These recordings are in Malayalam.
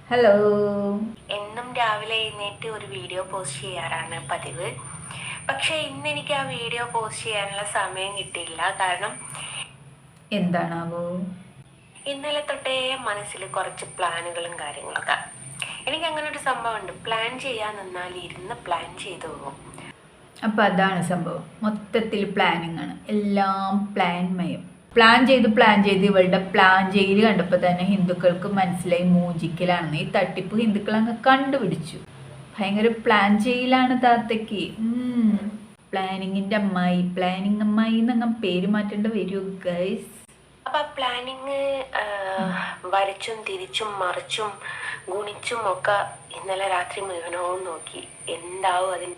ഹലോ. എന്നും രാവിലെ എഴുന്നേറ്റ് ഒരു വീഡിയോ പോസ്റ്റ് ചെയ്യാറാണ് പതിവ്. പക്ഷെ ഇന്ന് എനിക്ക് ആ വീഡിയോ പോസ്റ്റ് ചെയ്യാനുള്ള സമയം കിട്ടിയില്ല. കാരണം എന്താണാവോ? ഇന്നലെ തൊട്ടേ മനസ്സിൽ കുറച്ച് പ്ലാനുകളും കാര്യങ്ങളൊക്കെ. എനിക്ക് അങ്ങനെ ഒരു സംഭവം ഉണ്ട്, പ്ലാൻ ചെയ്യാൻ നിന്നാൽ ഇരുന്ന് പ്ലാൻ ചെയ്തു പോകും. അപ്പം അതാണ് സംഭവം. മൊത്തത്തിൽ പ്ലാനിങ് ആണ്, എല്ലാം പ്ലാൻമയം. പ്ലാൻ ചെയ്ത് ഇവളുടെ പ്ലാൻ ചെയ്യൽ കണ്ടപ്പോൾ തന്നെ ഹിന്ദുക്കൾക്ക് മനസ്സിലായി മൂജിക്കലാണെന്ന്. ഈ തട്ടിപ്പ് ഹിന്ദുക്കൾ അങ്ങ് കണ്ടുപിടിച്ചു. ഭയങ്കര പ്ലാൻ ചെയ്യലാണ് താത്തയ്ക്ക്. പ്ലാനിങ്ങിന്റെ അമ്മായി, പ്ലാനിങ് അമ്മായി എന്നങ്ങ് പേര് മാറ്റേണ്ട വരുമോ ഗൈസ്? അപ്പൊ പ്ലാനിങ് വരച്ചും തിരിച്ചും മറിച്ചും ഗുണിച്ചും ഒക്കെ ഇന്നലെ രാത്രി മുഴുവനവും നോക്കി എന്താവും അതിന്.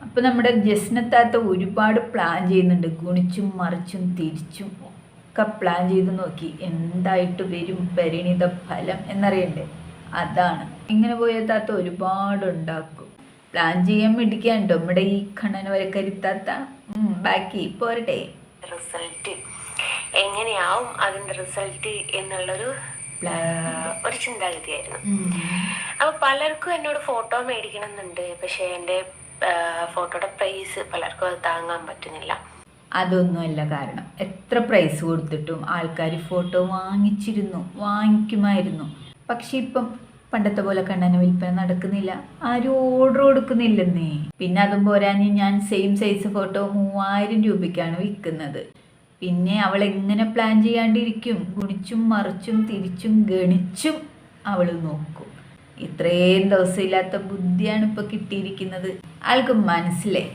അപ്പൊ നമ്മുടെ ജസ്നത്താത്ത ഒരുപാട് പ്ലാൻ ചെയ്യുന്നുണ്ട്, ഗുണിച്ചും മറിച്ചും തിരിച്ചും ഒക്കെ പ്ലാൻ ചെയ്ത് നോക്കി എന്തായിട്ട് വരും പരിണിത ഫലം എന്നറിയണ്ടേ. അതാണ് ഇങ്ങനെ പോയ താത്ത ഒരുപാട് ഉണ്ടാക്കും. പ്ലാൻ ചെയ്യാൻ മിടിക്കാണ്ടോ നമ്മുടെ ഈ കണ്ണന വരക്കരിത്താത്ത. ബാക്കി പോരട്ടെ. റിസൾട്ട് എങ്ങനെയാവും അതിന്റെ റിസൾട്ട് എന്നുള്ളൊരു ഒരു ചിന്താഗതിയായിരുന്നു. അപ്പൊ പലർക്കും എന്നോട് ഫോട്ടോ മേടിക്കണം എന്നുണ്ട്. പക്ഷെ എൻ്റെ ഫോട്ടോയുടെ പ്രൈസ് പലർക്കും അത് താങ്ങാൻ പറ്റുന്നില്ല. അതൊന്നുമല്ല കാരണം. എത്ര പ്രൈസ് കൊടുത്തിട്ടും ആൾക്കാർ ഫോട്ടോ വാങ്ങിക്കുമായിരുന്നു. പക്ഷെ ഇപ്പം പണ്ടത്തെ പോലെ കണ്ണന വിൽപ്പന നടക്കുന്നില്ല, ആരും ഓർഡർ കൊടുക്കുന്നില്ലെന്നേ. പിന്നെ അതും പോരാഞ്ഞ് ഞാൻ സെയിം സൈസ് ഫോട്ടോ 3000 രൂപയ്ക്കാണ് വിൽക്കുന്നത്. പിന്നെ അവൾ എങ്ങനെ പ്ലാൻ ചെയ്യാണ്ടിരിക്കും? ഗുണിച്ചും മറിച്ചും തിരിച്ചും ഗണിച്ചും അവൾ നോക്കും. ഇത്രയും ദിവസമില്ലാത്ത ബുദ്ധിയാണ് ഇപ്പോൾ കിട്ടിയിരിക്കുന്നത്. ആൾക്ക് മനസ്സിലായി.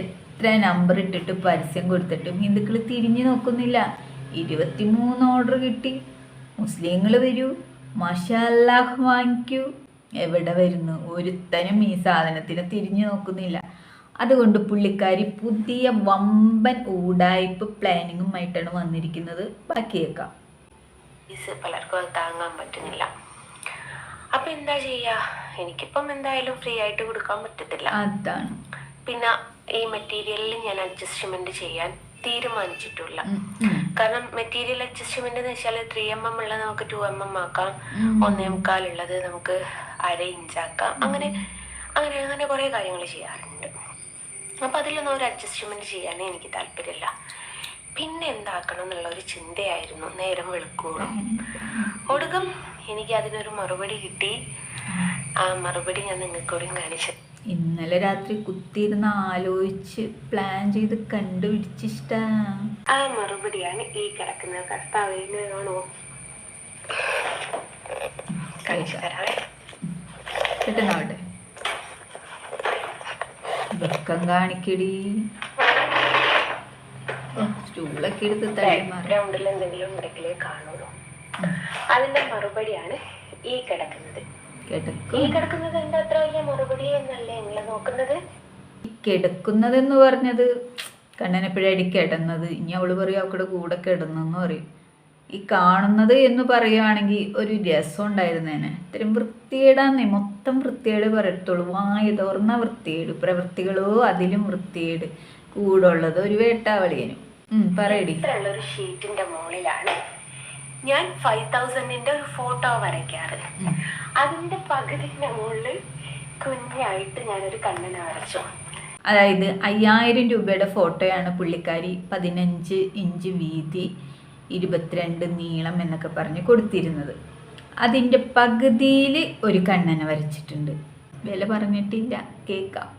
എത്ര നമ്പർ ഇട്ടിട്ട് പരസ്യം കൊടുത്തിട്ടും ഹിന്ദുക്കൾ തിരിഞ്ഞു നോക്കുന്നില്ല. 23 ഓർഡർ കിട്ടി. മുസ്ലിങ്ങൾ വരൂ, മാഷാ അല്ലാഹ് വാങ്ങിക്കൂ. എവിടെ വരുന്നു? ഒരുത്തനും ഈ സാധനത്തിന് തിരിഞ്ഞു നോക്കുന്നില്ല. അതുകൊണ്ട് പുള്ളിക്കാരി പുതിയ വമ്പൻ ഊടായ്പ് പ്ലാനിങ്ങുമായിട്ടാണ് വന്നിരിക്കുന്നത്. ബാക്കി കേൾക്കാം. പലർക്കും അത് താങ്ങാൻ പറ്റുന്നില്ല. അപ്പൊ എന്താ ചെയ്യാ? എനിക്കിപ്പം എന്തായാലും ഫ്രീ ആയിട്ട് കൊടുക്കാൻ പറ്റത്തില്ല. അതാണ്. പിന്നെ ഈ മെറ്റീരിയലിൽ ഞാൻ അഡ്ജസ്റ്റ്മെന്റ് ചെയ്യാൻ തീരുമാനിച്ചിട്ടില്ല. കാരണം മെറ്റീരിയൽ അഡ്ജസ്റ്റ്മെന്റ് എന്ന് വെച്ചാൽ 3mm ഉള്ളത് നമുക്ക് 2mm ആക്കാം, 1.25 ഉള്ളത് നമുക്ക് 1/2 ഇഞ്ച് ആക്കാം. അങ്ങനെ അങ്ങനെ അങ്ങനെ കുറെ കാര്യങ്ങൾ ചെയ്യാറുണ്ട്. അപ്പൊ അതിലൊന്നും ഒരു അഡ്ജസ്റ്റ്മെന്റ് ചെയ്യാനേ എനിക്ക് താല്പര്യമില്ല. പിന്നെ എന്താക്കണം എന്നുള്ള ഒരു ചിന്തയായിരുന്നു നേരം വെളുക്കോളും. ഒടുക്കം എനിക്ക് അതിനൊരു മറുപടി കിട്ടി. ആ മറുപടി ഞാൻ നിങ്ങൾക്കൂടി കാണിച്ചു. ഇന്നലെ രാത്രി കുത്തിയിരുന്ന് ആലോചിച്ച് പ്ലാൻ ചെയ്ത് കണ്ടുപിടിച്ചിഷ്ട. ആ മറുപടിയാണ് ഈ കിടക്കുന്നത്. കർത്താവിനെ കാണുമോ? കാണിച്ചു തരാവേ. കിട്ടുന്നാവട്ടെ. വെക്കം കാണിക്കടി. സ്റ്റൂളൊക്കെ എടുത്ത് ബാക്ക്ഗ്രൗണ്ടിൽ എന്തെങ്കിലും ഉണ്ടെങ്കിലേ കാണുള്ളൂ. അതിന്റെ മറുപടിയാണ് ഈ കിടക്കുന്നത്. ഈ കിടക്കുന്നത് എന്താ അത്ര വലിയ മറുപടി എന്നല്ലേ നിങ്ങൾ നോക്കുന്നത്? കിടക്കുന്നതെന്ന് പറഞ്ഞത് കണ്ണനെപ്പോഴടി കിടന്നത്. ഇനി അവള് പറയും അവക്കടെ കൂടെ കിടന്നെന്ന് പറയും. ഈ കാണുന്നത് എന്ന് പറയുകയാണെങ്കിൽ ഒരു രസം ഉണ്ടായിരുന്നേനെ. ഇത്രയും വൃത്തികേടാന്നേ, മൊത്തം വൃത്തികേട് പറയത്തുള്ളൂ. വായ തുറന്ന വൃത്തികേട്, പ്രവൃത്തികളോ അതിലും വൃത്തികേട്. കൂടുള്ളത് ഒരു വേട്ടാവളിയനും. പറയടി. ഒരു ഷീറ്റിന്റെ മുകളിലാണ് ഞാൻ 5000ന്റെ ഒരു ഫോട്ടോ വരയ്ക്കാറ്. അതിന്റെ പകുതിന്റെ മുകളിൽ കുഞ്ഞായിട്ട് ഞാനൊരു കണ്ണനെ വരച്ചു. അതായത് 5000 രൂപയുടെ ഫോട്ടോയാണ് പുള്ളിക്കാരി 15 ഇഞ്ച് വീതി 22 നീളം എന്നൊക്കെ പറഞ്ഞ് കൊടുത്തിരുന്നത്. അതിൻ്റെ പകുതിയിൽ ഒരു കണ്ണനെ വരച്ചിട്ടുണ്ട്. വില പറഞ്ഞിട്ടില്ല, കേൾക്കാം.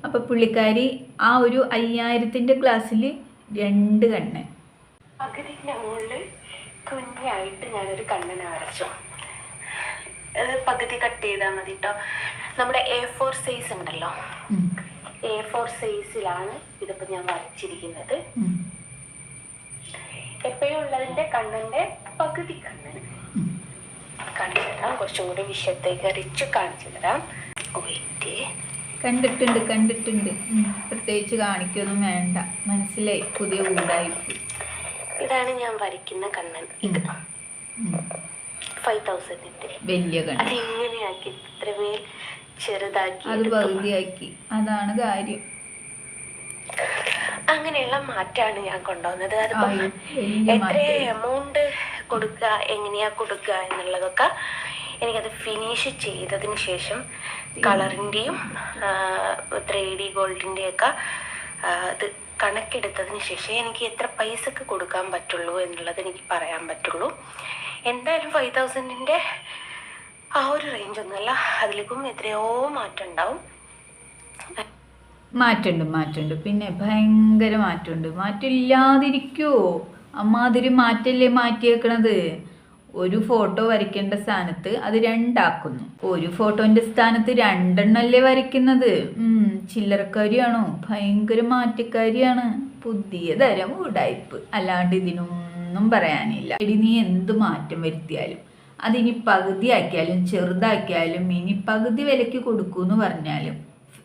അപ്പം പുള്ളിക്കാരി ആ ഒരു 5000ന്റെ ഗ്ലാസ്സിൽ 2 കണ്ണൻ. പകുതിന്റെ മുകളിൽ കുഞ്ഞായിട്ട് ഞാനൊരു കണ്ണനെ വരച്ചു. പകുതി കട്ട് ചെയ്താൽ മതി കേട്ടോ. നമ്മുടെ A4 സൈസ് ഉണ്ടല്ലോ, A4 സൈസിലാണ് ഇതിപ്പോ ഞാൻ വരച്ചിരിക്കുന്നത്. എപ്പോഴും ഉള്ളതിന്റെ കണ്ണന്റെ പകുതി കണ്ണന് കാണിച്ചു തരാം. കുറച്ചും കൂടി വിഷയത്തേക്ക് അരിച്ചു കാണിച്ചു തരാം. കണ്ടിട്ടുണ്ട്. പ്രത്യേകിച്ച് കാണിക്കൊന്നും വേണ്ട, മനസ്സിലായി. പുതിയ ഊടായ്പ. ഇതാണ് ഞാൻ വരയ്ക്കുന്ന കണ്ണൻ. ഇത് 5000ന്റെ വലിയ കണ്ണൻ. അതെങ്ങനെയാക്കി ഇത്രമേൽ ചെറുതാക്കി, അത് പകുതിയാക്കി. അതാണ് കാര്യം. അങ്ങനെയുള്ള മാറ്റാണ് ഞാൻ കൊണ്ടുവന്നത്. അതിപ്പോ എത്ര എമൗണ്ട് കൊടുക്കുക, എങ്ങനെയാ കൊടുക്കുക എന്നുള്ളതൊക്കെ എനിക്കത് ഫിനിഷ് ചെയ്തതിന് ശേഷം കളറിൻ്റെയും 3D ഗോൾഡിൻ്റെയൊക്കെ ഇത് കണക്കെടുത്തതിന് ശേഷം എനിക്ക് എത്ര പൈസക്ക് കൊടുക്കാൻ പറ്റുള്ളൂ എന്നുള്ളത് എനിക്ക് പറയാൻ പറ്റുള്ളൂ. എന്തായാലും 5000-ൻ്റെ ആ ഒരു റേഞ്ച് ഒന്നുമല്ല, അതിലേക്കും എത്രയോ മാറ്റം ഉണ്ടാവും. മാറ്റുണ്ട്. പിന്നെ ഭയങ്കര മാറ്റമുണ്ട്. മാറ്റമില്ലാതിരിക്കുമോ? അമ്മാതിരി മാറ്റല്ലേ മാറ്റിയേക്കണത്. ഒരു ഫോട്ടോ വരയ്ക്കേണ്ട സ്ഥാനത്ത് അത് 2 ആക്കുന്നു. ഒരു ഫോട്ടോന്റെ സ്ഥാനത്ത് 2 എണ്ണല്ലേ വരയ്ക്കുന്നത്. ചില്ലറക്കാരിയാണോ? ഭയങ്കര മാറ്റക്കാരിയാണ്. പുതിയ തരം ഉടായ്പ്, അല്ലാണ്ട് ഇതിനൊന്നും പറയാനില്ല. എടി, നീ എന്ത് മാറ്റം വരുത്തിയാലും, അതിനി പകുതിയാക്കിയാലും ചെറുതാക്കിയാലും, ഇനി പകുതി വിലയ്ക്ക് കൊടുക്കൂന്ന് പറഞ്ഞാലും,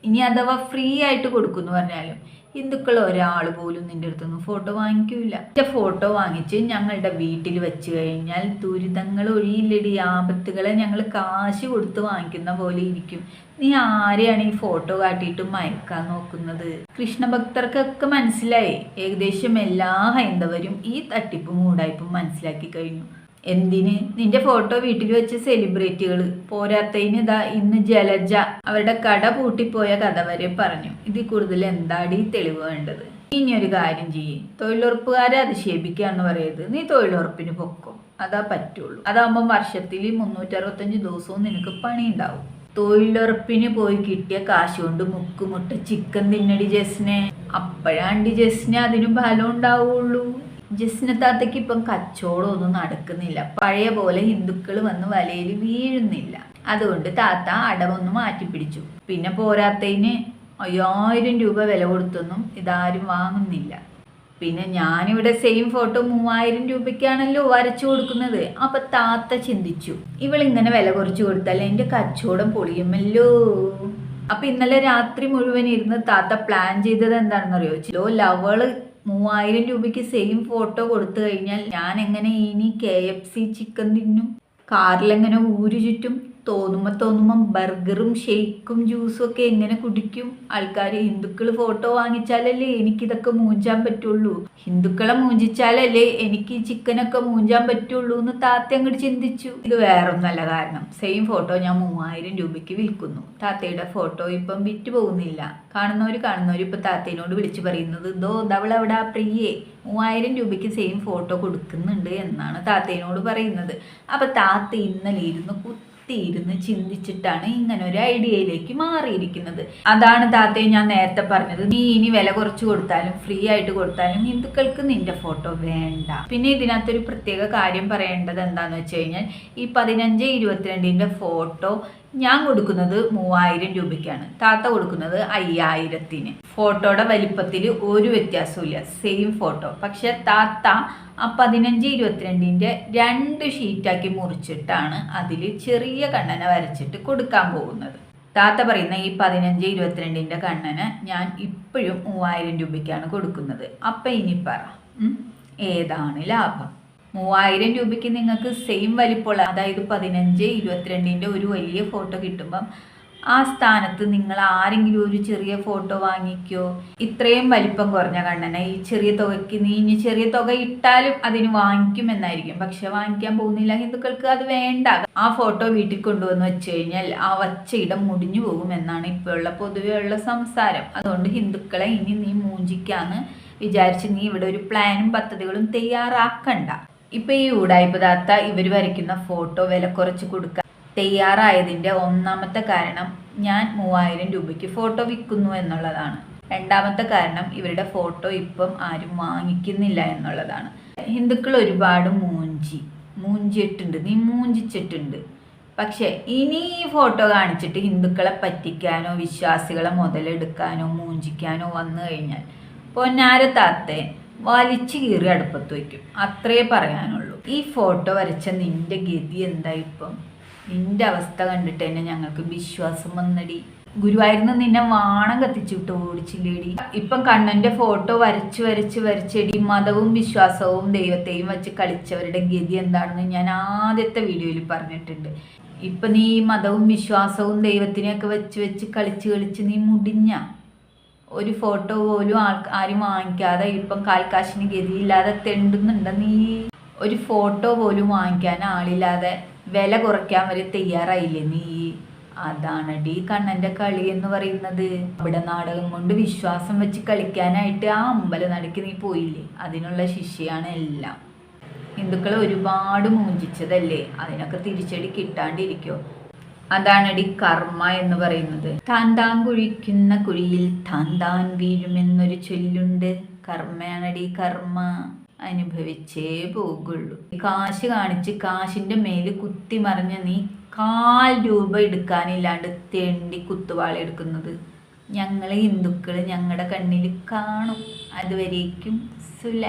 ഇനി അഥവാ ഫ്രീ ആയിട്ട് കൊടുക്കുമെന്ന് പറഞ്ഞാലും, ഹിന്ദുക്കൾ ഒരാൾ പോലും നിന്റെ അടുത്തൊന്നും ഫോട്ടോ വാങ്ങിക്കൂല. എൻ്റെ ഫോട്ടോ വാങ്ങിച്ച് ഞങ്ങളുടെ വീട്ടിൽ വെച്ച് കഴിഞ്ഞാൽ ദുരിതങ്ങൾ ഒഴിയില്ലടി. ആപത്തുകളെ ഞങ്ങൾ കാശ് കൊടുത്ത് വാങ്ങിക്കുന്ന പോലെ ഇരിക്കും. നീ ആരെയാണ് ഈ ഫോട്ടോ കാട്ടിയിട്ട് മയക്കാൻ നോക്കുന്നത്? കൃഷ്ണഭക്തർക്കൊക്കെ മനസ്സിലായി. ഏകദേശം എല്ലാ ഹൈന്ദവരും ഈ തട്ടിപ്പും മൂടായ്പും മനസ്സിലാക്കി കഴിഞ്ഞു. എന്തിന്? നിന്റെ ഫോട്ടോ വീട്ടിൽ വെച്ച് സെലിബ്രിറ്റികൾ പോരാത്തതിന് ഇതാ ഇന്ന് ജലജ അവരുടെ കട പൂട്ടിപ്പോയ കഥ വരെ പറഞ്ഞു. ഇതിൽ കൂടുതൽ എന്താടി തെളിവ് വേണ്ടത്? ഇനി ഒരു കാര്യം ചെയ്യേ, തൊഴിലുറപ്പുകാരെ അധിക്ഷേപിക്കാന്ന് പറയരുത്. നീ തൊഴിലുറപ്പിന് പൊക്കോ, അതാ പറ്റുള്ളൂ. അതാകുമ്പോൾ വർഷത്തിൽ 365 ദിവസവും നിനക്ക് പണി ഉണ്ടാവും. തൊഴിലുറപ്പിന് പോയി കിട്ടിയ കാശ് കൊണ്ട് മുക്കുമുട്ട ചിക്കൻ തിന്നടി ജസ്നെ. അപ്പോഴാണ്ടി ജസ്നെ അതിന് ഫലം ഉണ്ടാവുള്ളൂ. ജസ്ന താത്തയ്ക്ക് ഇപ്പം കച്ചവടമൊന്നും നടക്കുന്നില്ല. പഴയ പോലെ ഹിന്ദുക്കൾ വന്ന് വലയിൽ വീഴുന്നില്ല. അതുകൊണ്ട് താത്ത അടവൊന്ന് മാറ്റിപ്പിടിച്ചു. പിന്നെ പോരാത്തതിന് 5000 രൂപ വില കൊടുത്തൊന്നും ഇതാരും വാങ്ങുന്നില്ല. പിന്നെ ഞാനിവിടെ സെയിം ഫോട്ടോ 3000 രൂപയ്ക്കാണല്ലോ വരച്ചു കൊടുക്കുന്നത്. അപ്പൊ താത്ത ചിന്തിച്ചു, ഇവളിങ്ങനെ വില കുറച്ച് കൊടുത്താൽ എൻ്റെ കച്ചവടം പൊളിയുമല്ലോ. അപ്പൊ ഇന്നലെ രാത്രി മുഴുവൻ ഇരുന്ന് താത്ത പ്ലാൻ ചെയ്തത് എന്താണെന്നറിയോ? ലവള് 3000 രൂപയ്ക്ക് സെയിം ഫോട്ടോ കൊടുത്തു കഴിഞ്ഞാൽ ഞാൻ എങ്ങനെ ഇനി KFC ചിക്കൻ തിന്നും? കാറിലെങ്ങനെ ഊരു ചുറ്റും? തോന്നുമ്പോൾ ബർഗറും ഷെയ്ക്കും ജ്യൂസും ഒക്കെ എങ്ങനെ കുടിക്കും? ആൾക്കാർ ഹിന്ദുക്കൾ ഫോട്ടോ വാങ്ങിച്ചാലല്ലേ എനിക്കിതൊക്കെ മൂഞ്ചാൻ പറ്റുള്ളൂ. ഹിന്ദുക്കളെ മൂഞ്ചിച്ചാലല്ലേ എനിക്ക് ചിക്കനൊക്കെ മൂഞ്ചാൻ പറ്റുള്ളൂ എന്ന് താത്ത അങ്ങോട്ട് ചിന്തിച്ചു. ഇത് വേറൊന്നല്ല കാരണം. സെയിം ഫോട്ടോ ഞാൻ 3000 രൂപയ്ക്ക് വിൽക്കുന്നു. താത്തയുടെ ഫോട്ടോ ഇപ്പം വിറ്റ് പോകുന്നില്ല. കാണുന്നവർ ഇപ്പം താത്തേനോട് വിളിച്ചു പറയുന്നത്, ദവളവിടെ പ്രിയേ 3000 രൂപയ്ക്ക് സെയിം ഫോട്ടോ കൊടുക്കുന്നുണ്ട് എന്നാണ് താത്തേനോട് പറയുന്നത്. അപ്പം താത്ത ഇന്നലെ ഇരുന്ന് ചിന്തിച്ചിട്ടാണ് ഇങ്ങനെ ഒരു ഐഡിയയിലേക്ക് മാറിയിരിക്കുന്നത്. അതാണ് താത്തയെ ഞാൻ നേരത്തെ പറഞ്ഞത്, നീ ഇനി വില കുറച്ച് കൊടുത്താലും ഫ്രീ ആയിട്ട് കൊടുത്താലും ഹിന്ദുക്കൾക്ക് നിന്റെ ഫോട്ടോ വേണ്ട. പിന്നെ ഇതിനകത്തൊരു പ്രത്യേക കാര്യം പറയേണ്ടത് എന്താന്ന് വെച്ച് കഴിഞ്ഞാൽ, ഈ 15-22ന്റെ ഫോട്ടോ ഞാൻ കൊടുക്കുന്നത് 3000 രൂപയ്ക്കാണ്. താത്ത കൊടുക്കുന്നത് 5000-ന്. ഫോട്ടോയുടെ വലിപ്പത്തിൽ ഒരു വ്യത്യാസമില്ല, സെയിം ഫോട്ടോ. പക്ഷെ താത്ത ആ 15-22ന്റെ 2 ഷീറ്റാക്കി മുറിച്ചിട്ടാണ് അതിൽ ചെറിയ കണ്ണന വരച്ചിട്ട് കൊടുക്കാൻ പോകുന്നത്. താത്ത പറയുന്ന ഈ 15-22ന്റെ കണ്ണന ഞാൻ ഇപ്പോഴും 3000 രൂപയ്ക്കാണ് കൊടുക്കുന്നത്. അപ്പം ഇനി പറ, ഏതാണ് ലാഭം? 3000 രൂപയ്ക്ക് നിങ്ങൾക്ക് സെയിം വലിപ്പമുള്ള, അതായത് 15-22ന്റെ ഒരു വലിയ ഫോട്ടോ കിട്ടുമ്പം ആ സ്ഥാനത്ത് നിങ്ങൾ ആരെങ്കിലും ഒരു ചെറിയ ഫോട്ടോ വാങ്ങിക്കോ? ഇത്രയും വലിപ്പം കുറഞ്ഞ കണ്ണന ഈ ചെറിയ തുകയ്ക്ക് നീ ഇനി ചെറിയ തുക ഇട്ടാലും അതിന് വാങ്ങിക്കുമെന്നായിരിക്കും. പക്ഷെ വാങ്ങിക്കാൻ പോകുന്നില്ല. ഹിന്ദുക്കൾക്ക് അത് വേണ്ട. ആ ഫോട്ടോ വീട്ടിൽ കൊണ്ടുവന്ന് വെച്ച് കഴിഞ്ഞാൽ ആ വച്ച ഇടം മുടിഞ്ഞു പോകുമെന്നാണ് ഇപ്പോഴുള്ള പൊതുവെ ഉള്ള സംസാരം. അതുകൊണ്ട് ഹിന്ദുക്കളെ ഇനി നീ മൂഞ്ചിക്കാന്ന് വിചാരിച്ച് നീ ഇവിടെ ഒരു പ്ലാനും പദ്ധതികളും തയ്യാറാക്കണ്ട. ഇപ്പൊ ഈ ഉടായ്പ താത്ത ഇവർ വരയ്ക്കുന്ന ഫോട്ടോ വില കുറച്ച് കൊടുക്കാൻ തയ്യാറായതിൻ്റെ ഒന്നാമത്തെ കാരണം ഞാൻ 3000 രൂപയ്ക്ക് ഫോട്ടോ വിൽക്കുന്നു എന്നുള്ളതാണ്. രണ്ടാമത്തെ കാരണം ഇവരുടെ ഫോട്ടോ ഇപ്പം ആരും വാങ്ങിക്കുന്നില്ല എന്നുള്ളതാണ്. ഹിന്ദുക്കൾ ഒരുപാട് മൂഞ്ചിയിട്ടുണ്ട്, നീ മൂഞ്ചിച്ചിട്ടുണ്ട്. പക്ഷെ ഇനി ഈ ഫോട്ടോ കാണിച്ചിട്ട് ഹിന്ദുക്കളെ പറ്റിക്കാനോ വിശ്വാസികളെ മുതലെടുക്കാനോ മൂഞ്ചിക്കാനോ വന്നു കഴിഞ്ഞാൽ പൊന്നാര താത്തെ വലിച്ചു കീറി അടുപ്പത്ത് വയ്ക്കും. അത്രേ പറയാനുള്ളൂ. ഈ ഫോട്ടോ വരച്ച നിന്റെ ഗതി എന്താ? ഇപ്പം നിന്റെ അവസ്ഥ കണ്ടിട്ട് തന്നെ ഞങ്ങൾക്ക് വിശ്വാസം വന്നടി. ഗുരുവായൂരിന്ന് നിന്നെ വാണം കത്തിച്ചിട്ട് ഓടിച്ചില്ലേടി. ഇപ്പം കണ്ണന്റെ ഫോട്ടോ വരച്ചെടി മതവും വിശ്വാസവും ദൈവത്തെയും വെച്ച് കളിച്ചവരുടെ ഗതി എന്താണെന്ന് ഞാൻ ആദ്യത്തെ വീഡിയോയിൽ പറഞ്ഞിട്ടുണ്ട്. ഇപ്പം നീ മതവും വിശ്വാസവും ദൈവത്തിനെയൊക്കെ വെച്ച് കളിച്ച് നീ മുടിഞ്ഞ. ഒരു ഫോട്ടോ പോലും ആരും വാങ്ങിക്കാതെ ഇപ്പം കാൽക്കാശിന് ഗതിയില്ലാതെ തെണ്ടുന്നുണ്ട് നീ. ഒരു ഫോട്ടോ പോലും വാങ്ങിക്കാൻ ആളില്ലാതെ വില കുറയ്ക്കാൻ വരെ തയ്യാറായില്ലേ നീ. അതാണടി കണ്ണൻ്റെ കളി എന്ന് പറയുന്നത്. അവിടെ നാടകം കൊണ്ട് വിശ്വാസം വെച്ച് കളിക്കാനായിട്ട് ആ അമ്പലനടയ്ക്ക് നീ പോയില്ലേ, അതിനുള്ള ശിക്ഷയാണ് എല്ലാം. ഹിന്ദുക്കളെ ഒരുപാട് മൂഞ്ചിച്ചതല്ലേ, അതിനൊക്കെ തിരിച്ചടി കിട്ടാണ്ടിരിക്കോ. അതാണടി കർമ്മ എന്ന് പറയുന്നത്. താൻ കുഴിക്കുന്ന കുഴിയിൽ താൻ വീഴുമെന്നൊരു ചൊല്ലുണ്ട്. കർമ്മയാണടി കർമ്മ, അനുഭവിച്ചേ പോകുള്ളൂ. കാശ് കാണിച്ച് കാശിന്റെ മേല് കുത്തി മറിഞ്ഞ നീ 1/4 രൂപ എടുക്കാനില്ലാണ്ട് തെണ്ടി കുത്തുവാളെടുക്കുന്നത് ഞങ്ങൾ ഹിന്ദുക്കൾ ഞങ്ങളുടെ കണ്ണിൽ കാണും. അതുവരേക്കും സുല.